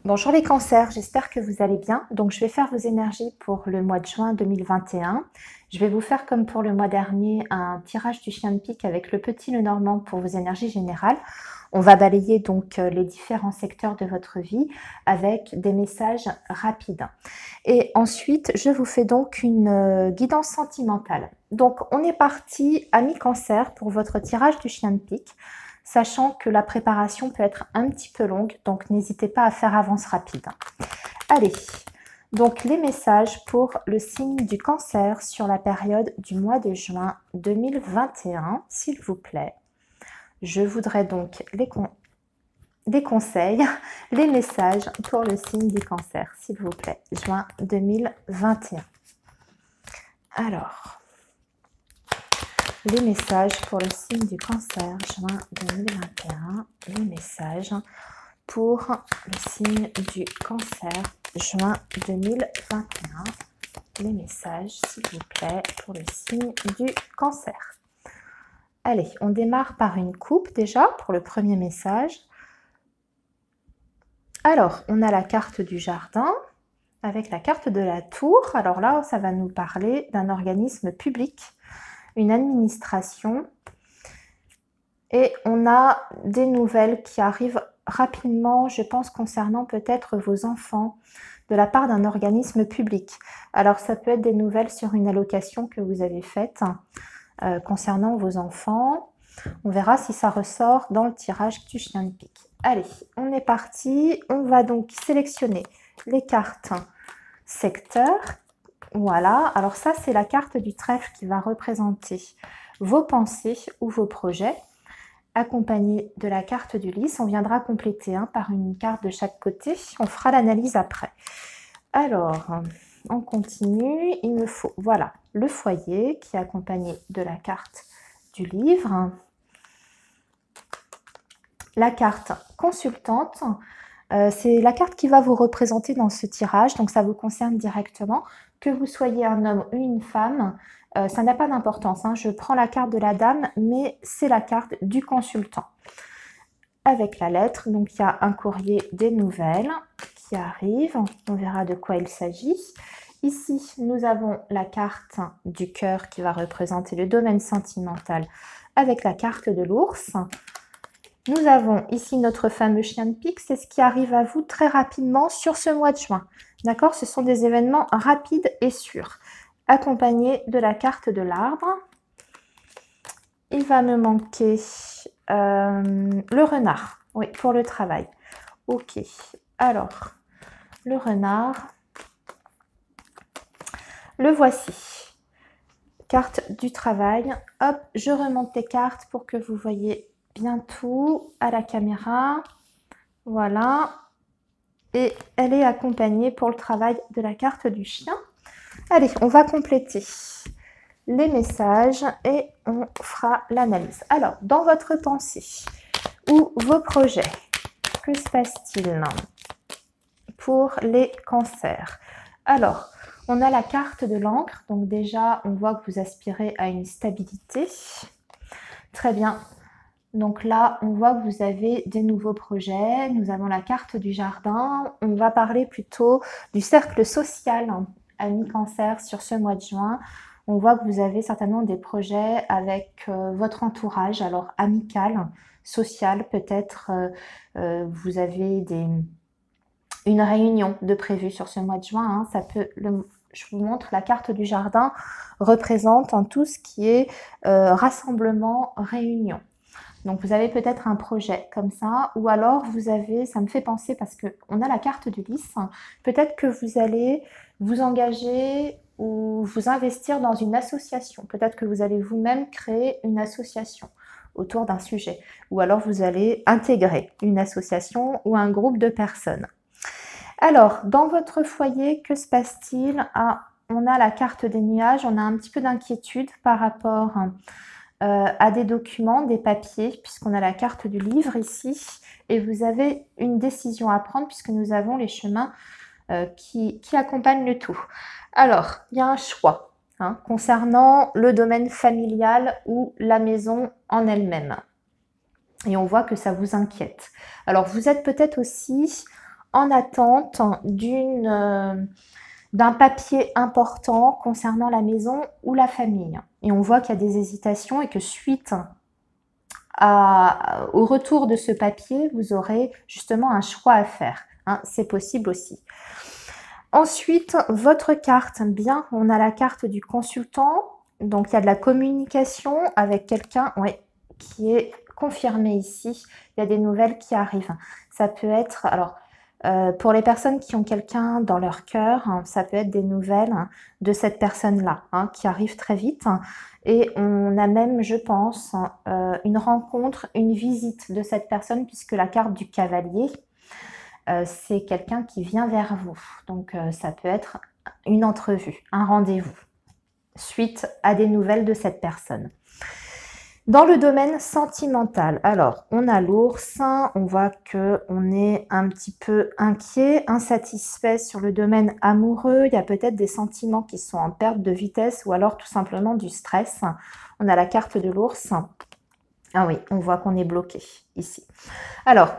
Bonjour les cancers, j'espère que vous allez bien. Donc je vais faire vos énergies pour le mois de juin 2021. Je vais vous faire comme pour le mois dernier un tirage du chien de pique avec le petit Lenormand pour vos énergies générales. On va balayer donc les différents secteurs de votre vie avec des messages rapides. Et ensuite, je vous fais donc une guidance sentimentale. Donc on est parti à mi-cancer pour votre tirage du chien de pique, sachant que la préparation peut être un petit peu longue, donc n'hésitez pas à faire avance rapide. Allez, donc les messages pour le signe du cancer sur la période du mois de juin 2021, s'il vous plaît. Je voudrais donc des conseils, les messages pour le signe du cancer, s'il vous plaît, juin 2021. Alors, les messages pour le signe du cancer, juin 2021. Les messages pour le signe du cancer, juin 2021. Les messages, s'il vous plaît, pour le signe du cancer. Allez, on démarre par une coupe déjà pour le premier message. Alors, on a la carte du jardin avec la carte de la tour. Alors là, ça va nous parler d'un organisme public, une administration, et on a des nouvelles qui arrivent rapidement, je pense, concernant peut-être vos enfants, de la part d'un organisme public. Alors ça peut être des nouvelles sur une allocation que vous avez faite concernant vos enfants. On verra si ça ressort dans le tirage du chien de pique. Allez, on est parti. On va donc sélectionner les cartes secteur. Voilà, alors ça c'est la carte du trèfle qui va représenter vos pensées ou vos projets, accompagnée de la carte du lys. On viendra compléter par une carte de chaque côté, on fera l'analyse après. Alors, on continue, il me faut, voilà, le foyer qui est accompagné de la carte du livre, la carte consultante. C'est la carte qui va vous représenter dans ce tirage, donc ça vous concerne directement. Que vous soyez un homme ou une femme, ça n'a pas d'importance. Je prends la carte de la dame, mais c'est la carte du consultant. Avec la lettre, donc il y a un courrier des nouvelles qui arrive. On verra de quoi il s'agit. Ici, nous avons la carte du cœur qui va représenter le domaine sentimental avec la carte de l'ours. Nous avons ici notre fameux chien de pique, c'est ce qui arrive à vous très rapidement sur ce mois de juin. D'accord? Ce sont des événements rapides et sûrs, accompagnés de la carte de l'arbre. Il va me manquer le renard, oui, pour le travail. Ok, alors, le renard, le voici. Carte du travail. Hop, je remonte les cartes pour que vous voyez bien tout à la caméra. Voilà. Et elle est accompagnée pour le travail de la carte du chien. Allez, on va compléter les messages et on fera l'analyse. Alors, dans votre pensée ou vos projets, que se passe-t-il pour les cancers? Alors, on a la carte de l'encre. Donc déjà, on voit que vous aspirez à une stabilité. Très bien. Donc là, on voit que vous avez des nouveaux projets. Nous avons la carte du jardin. On va parler plutôt du cercle social à mi-cancer sur ce mois de juin. On voit que vous avez certainement des projets avec votre entourage, alors amical, social, peut-être vous avez une réunion de prévue sur ce mois de juin. Ça peut, je vous montre, la carte du jardin représente en tout ce qui est rassemblement, réunion. Donc, vous avez peut-être un projet comme ça, ou alors vous avez, ça me fait penser parce qu'on a la carte du lys, peut-être que vous allez vous engager ou vous investir dans une association. Peut-être que vous allez vous-même créer une association autour d'un sujet, ou alors vous allez intégrer une association ou un groupe de personnes. Alors, dans votre foyer, que se passe-t-il? On a la carte des nuages, on a un petit peu d'inquiétude par rapport à des documents, des papiers, puisqu'on a la carte du livre ici, et vous avez une décision à prendre puisque nous avons les chemins qui accompagnent le tout. Alors, il y a un choix concernant le domaine familial ou la maison en elle-même. Et on voit que ça vous inquiète. Alors, vous êtes peut-être aussi en attente d'un papier important concernant la maison ou la famille. Et on voit qu'il y a des hésitations et que suite au retour de ce papier, vous aurez justement un choix à faire. Hein, c'est possible aussi. Ensuite, votre carte, bien, on a la carte du consultant. Donc, il y a de la communication avec quelqu'un qui est confirmé ici. Il y a des nouvelles qui arrivent. Ça peut être, alors, pour les personnes qui ont quelqu'un dans leur cœur, hein, ça peut être des nouvelles de cette personne-là hein, qui arrivent très vite. Et on a même, je pense, une rencontre, une visite de cette personne puisque la carte du cavalier, c'est quelqu'un qui vient vers vous. Donc, ça peut être une entrevue, un rendez-vous suite à des nouvelles de cette personne. Dans le domaine sentimental, alors, on a l'ours, on voit qu'on est un petit peu inquiet, insatisfait sur le domaine amoureux. Il y a peut-être des sentiments qui sont en perte de vitesse ou alors tout simplement du stress. On a la carte de l'ours. Ah oui, on voit qu'on est bloqué ici. Alors,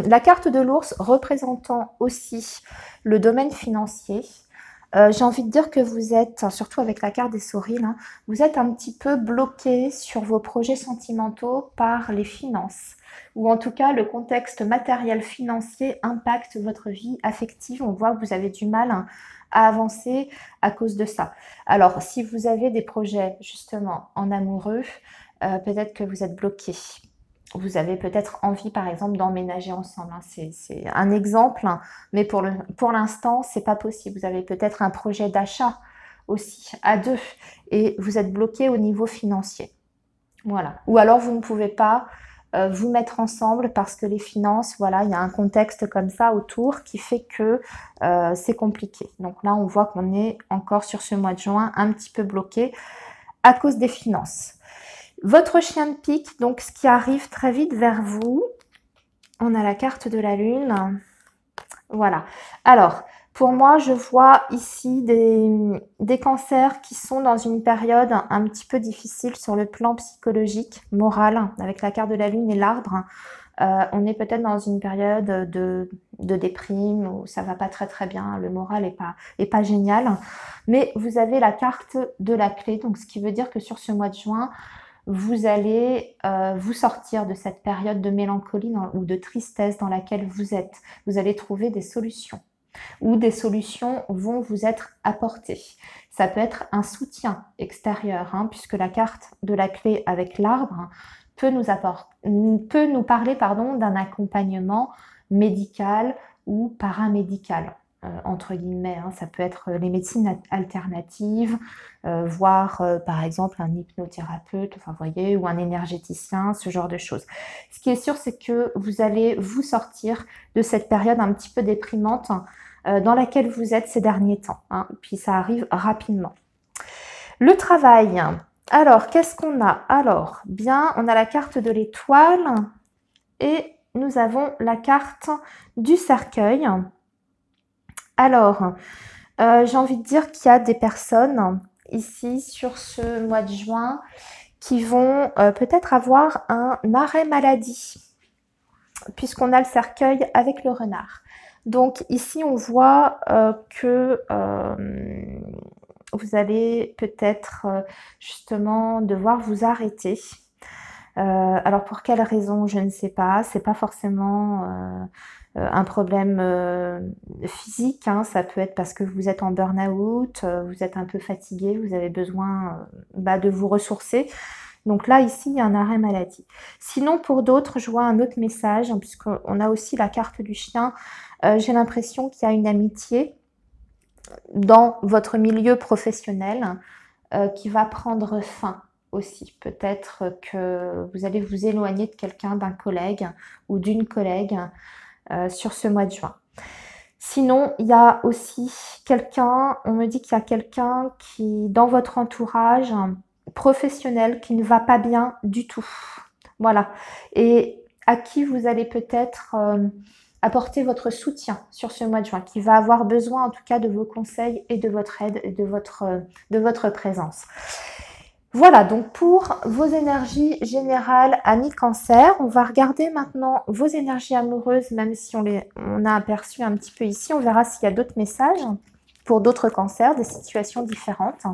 la carte de l'ours représentant aussi le domaine financier. J'ai envie de dire que vous êtes, surtout avec la carte des sourires, hein, vous êtes un petit peu bloqué sur vos projets sentimentaux par les finances. Ou en tout cas, le contexte matériel financier impacte votre vie affective. On voit que vous avez du mal à avancer à cause de ça. Alors, si vous avez des projets justement en amoureux, peut-être que vous êtes bloqué. Vous avez peut-être envie, par exemple, d'emménager ensemble. Hein. C'est un exemple, hein, mais pour l'instant, c'est pas possible. Vous avez peut-être un projet d'achat aussi à deux et vous êtes bloqué au niveau financier. Voilà. Ou alors, vous ne pouvez pas vous mettre ensemble parce que les finances, voilà, il y a un contexte comme ça autour qui fait que c'est compliqué. Donc là, on voit qu'on est encore sur ce mois de juin un petit peu bloqué à cause des finances. Votre chien de pique, donc ce qui arrive très vite vers vous, on a la carte de la lune. Voilà. Alors, pour moi, je vois ici des cancers qui sont dans une période un petit peu difficile sur le plan psychologique, moral, avec la carte de la lune et l'arbre. On est peut-être dans une période de déprime où ça va pas très bien, le moral est pas génial. Mais vous avez la carte de la clé, donc ce qui veut dire que sur ce mois de juin, vous allez vous sortir de cette période de mélancolie ou de tristesse dans laquelle vous êtes. Vous allez trouver des solutions ou des solutions vont vous être apportées. Ça peut être un soutien extérieur, hein, puisque la carte de la clé avec l'arbre peut nous parler d'un accompagnement médical ou paramédical. Entre guillemets, hein, ça peut être les médecines alternatives, voire par exemple un hypnothérapeute, enfin, vous voyez, ou un énergéticien, ce genre de choses. Ce qui est sûr, c'est que vous allez vous sortir de cette période un petit peu déprimante dans laquelle vous êtes ces derniers temps, hein, puis ça arrive rapidement. Le travail, alors qu'est-ce qu'on a? Alors, bien, on a la carte de l'étoile et nous avons la carte du cercueil. Alors, j'ai envie de dire qu'il y a des personnes ici sur ce mois de juin qui vont peut-être avoir un arrêt maladie puisqu'on a le cercueil avec le renard. Donc ici, on voit que vous allez peut-être justement devoir vous arrêter. Alors pour quelle raison, je ne sais pas. C'est pas forcément un problème physique, hein. Ça peut être parce que vous êtes en burn-out, vous êtes un peu fatigué, vous avez besoin de vous ressourcer. Donc là, ici, il y a un arrêt maladie. Sinon, pour d'autres, je vois un autre message, hein, puisqu'on a aussi la carte du chien. J'ai l'impression qu'il y a une amitié dans votre milieu professionnel qui va prendre fin aussi. Peut-être que vous allez vous éloigner de quelqu'un, d'un collègue ou d'une collègue sur ce mois de juin. Sinon, il y a aussi quelqu'un, on me dit qu'il y a quelqu'un qui, dans votre entourage professionnel, qui ne va pas bien du tout. Voilà. Et à qui vous allez peut-être apporter votre soutien sur ce mois de juin, qui va avoir besoin en tout cas de vos conseils et de votre aide et de votre présence. Voilà, donc pour vos énergies générales, amis Cancer, on va regarder maintenant vos énergies amoureuses, même si on a aperçu un petit peu ici. On verra s'il y a d'autres messages pour d'autres cancers, des situations différentes.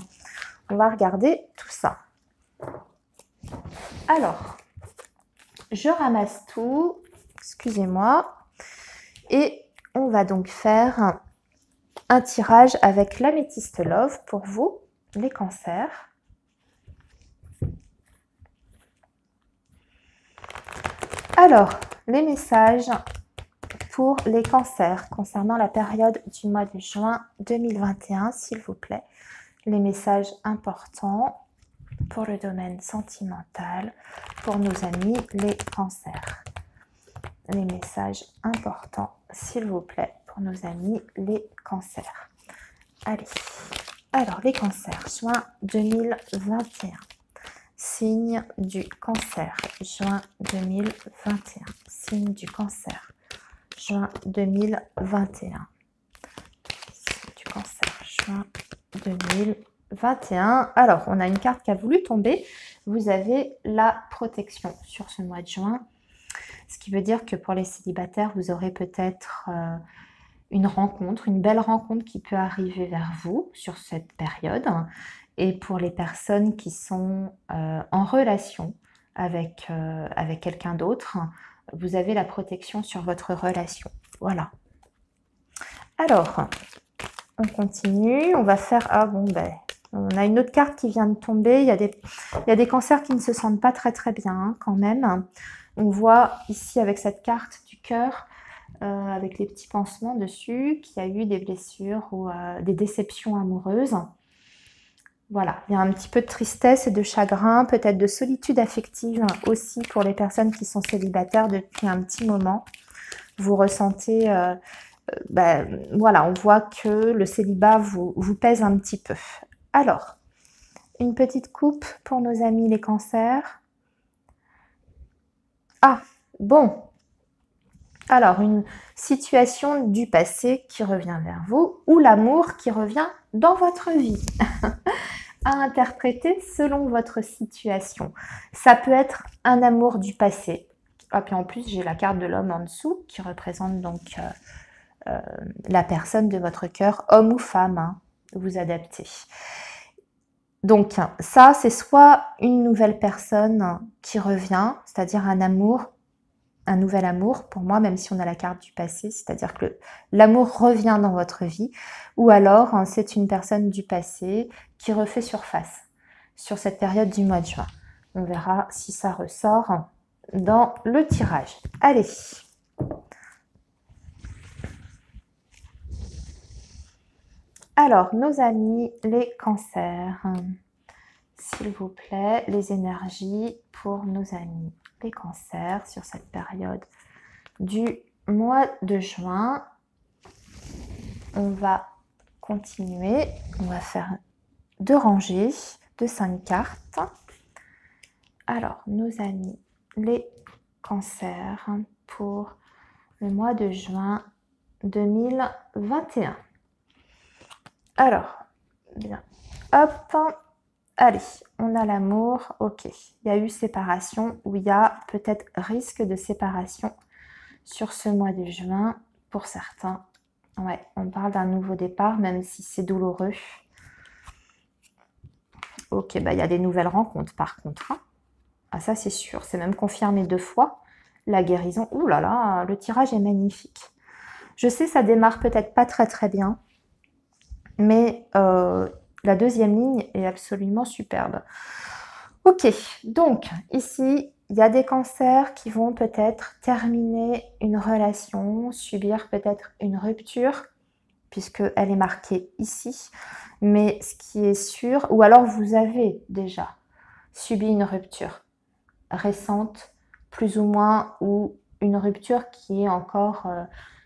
On va regarder tout ça. Alors, je ramasse tout, excusez-moi, et on va donc faire un tirage avec l'améthyste Love pour vous, les cancers. Alors, les messages pour les cancers concernant la période du mois de juin 2021, s'il vous plaît. Les messages importants pour le domaine sentimental, pour nos amis les cancers. Les messages importants, s'il vous plaît, pour nos amis les cancers. Allez, alors les cancers, juin 2021. Signe du cancer, juin 2021. Signe du cancer, juin 2021. Signe du cancer, juin 2021. Alors, on a une carte qui a voulu tomber. Vous avez la protection sur ce mois de juin. Ce qui veut dire que pour les célibataires, vous aurez peut-être une rencontre, une belle rencontre qui peut arriver vers vous sur cette période. Et pour les personnes qui sont en relation avec quelqu'un d'autre, vous avez la protection sur votre relation. Voilà. Alors, on continue. On va faire... Ah bon, ben, on a une autre carte qui vient de tomber. Il y a des cancers qui ne se sentent pas très très bien hein, quand même. On voit ici avec cette carte du cœur, avec les petits pansements dessus, qu'il y a eu des blessures ou des déceptions amoureuses. Voilà, il y a un petit peu de tristesse et de chagrin, peut-être de solitude affective aussi pour les personnes qui sont célibataires depuis un petit moment. Vous ressentez, voilà, on voit que le célibat vous pèse un petit peu. Alors, une petite coupe pour nos amis les cancers. Ah, bon. Alors, une situation du passé qui revient vers vous ou l'amour qui revient dans votre vie. À interpréter selon votre situation. Ça peut être un amour du passé. Ah, puis en plus, j'ai la carte de l'homme en dessous qui représente donc la personne de votre cœur, homme ou femme, hein, vous adaptez. Donc ça, c'est soit une nouvelle personne qui revient, c'est-à-dire un amour, un nouvel amour pour moi, même si on a la carte du passé, c'est-à-dire que l'amour revient dans votre vie, ou alors c'est une personne du passé qui refait surface sur cette période du mois de juin. On verra si ça ressort dans le tirage. Allez. Alors, nos amis les cancers, s'il vous plaît, les énergies pour nos amis les cancers sur cette période du mois de juin. On va continuer, on va faire 2 rangées de 5 cartes. Alors, nos amis les cancers pour le mois de juin 2021. Alors, bien, hop, allez, on a l'amour, ok. Il y a eu séparation ou il y a peut-être risque de séparation sur ce mois de juin pour certains. Ouais, on parle d'un nouveau départ, même si c'est douloureux. Ok, bah il y a des nouvelles rencontres par contre. Hein. Ah ça c'est sûr, c'est même confirmé 2 fois. La guérison, ouh là là, le tirage est magnifique. Je sais, ça démarre peut-être pas très très bien, mais la deuxième ligne est absolument superbe. Ok, donc ici, il y a des cancers qui vont peut-être terminer une relation, subir peut-être une rupture, puisqu'elle est marquée ici. Mais ce qui est sûr, ou alors vous avez déjà subi une rupture récente, plus ou moins, ou une rupture qui est encore,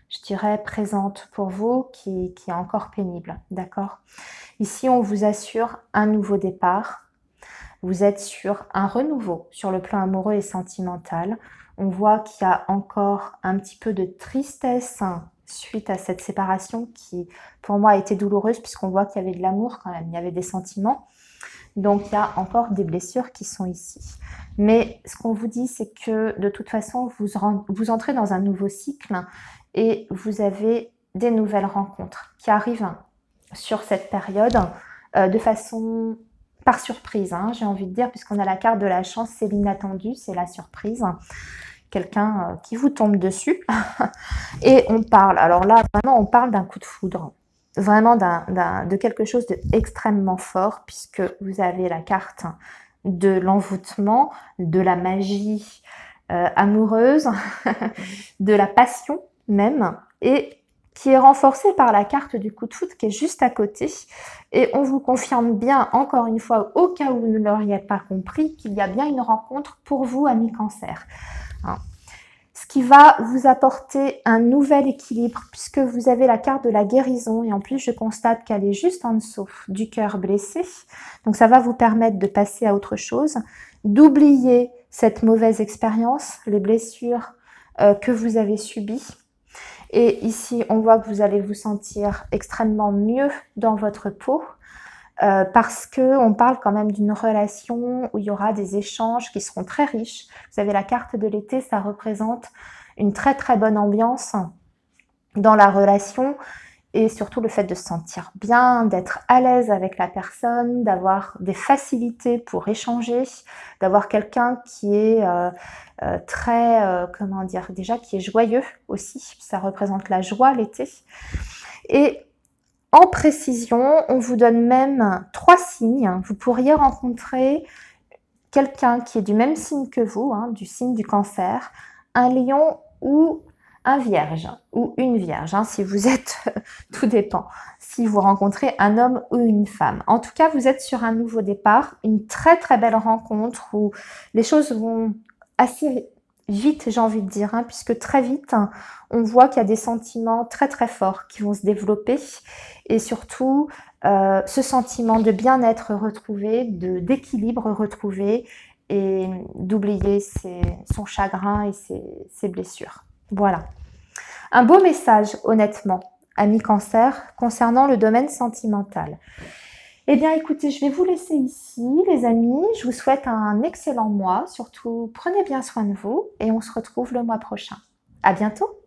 je dirais, présente pour vous, qui est encore pénible, d'accord? Ici, on vous assure un nouveau départ. Vous êtes sur un renouveau sur le plan amoureux et sentimental. On voit qu'il y a encore un petit peu de tristesse suite à cette séparation qui, pour moi, a été douloureuse puisqu'on voit qu'il y avait de l'amour quand même, il y avait des sentiments. Donc, il y a encore des blessures qui sont ici. Mais ce qu'on vous dit, c'est que de toute façon, vous entrez dans un nouveau cycle et vous avez des nouvelles rencontres qui arrivent sur cette période de façon par surprise, hein, j'ai envie de dire, puisqu'on a la carte de la chance, c'est l'inattendu, c'est la surprise. Quelqu'un qui vous tombe dessus. Et on parle, alors là, vraiment, on parle d'un coup de foudre. Vraiment de quelque chose d'extrêmement fort, puisque vous avez la carte de l'envoûtement, de la magie amoureuse, de la passion même, et qui est renforcée par la carte du coup de foudre qui est juste à côté. Et on vous confirme bien, encore une fois, au cas où vous ne l'auriez pas compris, qu'il y a bien une rencontre pour vous, amis Cancer. Hein. Ce qui va vous apporter un nouvel équilibre, puisque vous avez la carte de la guérison, et en plus je constate qu'elle est juste en dessous du cœur blessé. Donc ça va vous permettre de passer à autre chose, d'oublier cette mauvaise expérience, les blessures que vous avez subies. Et ici, on voit que vous allez vous sentir extrêmement mieux dans votre peau parce qu'on parle quand même d'une relation où il y aura des échanges qui seront très riches. Vous avez la carte de l'été, ça représente une très très bonne ambiance dans la relation et surtout le fait de se sentir bien, d'être à l'aise avec la personne, d'avoir des facilités pour échanger, d'avoir quelqu'un qui est très, comment dire, déjà qui est joyeux aussi, ça représente la joie l'été. Et en précision, on vous donne même 3 signes. Vous pourriez rencontrer quelqu'un qui est du même signe que vous, hein, du signe du Cancer, un lion ou un vierge ou une vierge, hein, si vous êtes, tout dépend, si vous rencontrez un homme ou une femme. En tout cas, vous êtes sur un nouveau départ, une très très belle rencontre où les choses vont assez vite, j'ai envie de dire, hein, puisque très vite, hein, on voit qu'il y a des sentiments très très forts qui vont se développer et surtout ce sentiment de bien-être retrouvé, d'équilibre retrouvé et d'oublier son chagrin et ses blessures. Voilà. Un beau message, honnêtement, amis Cancer, concernant le domaine sentimental. Eh bien, écoutez, je vais vous laisser ici, les amis. Je vous souhaite un excellent mois. Surtout, prenez bien soin de vous et on se retrouve le mois prochain. À bientôt!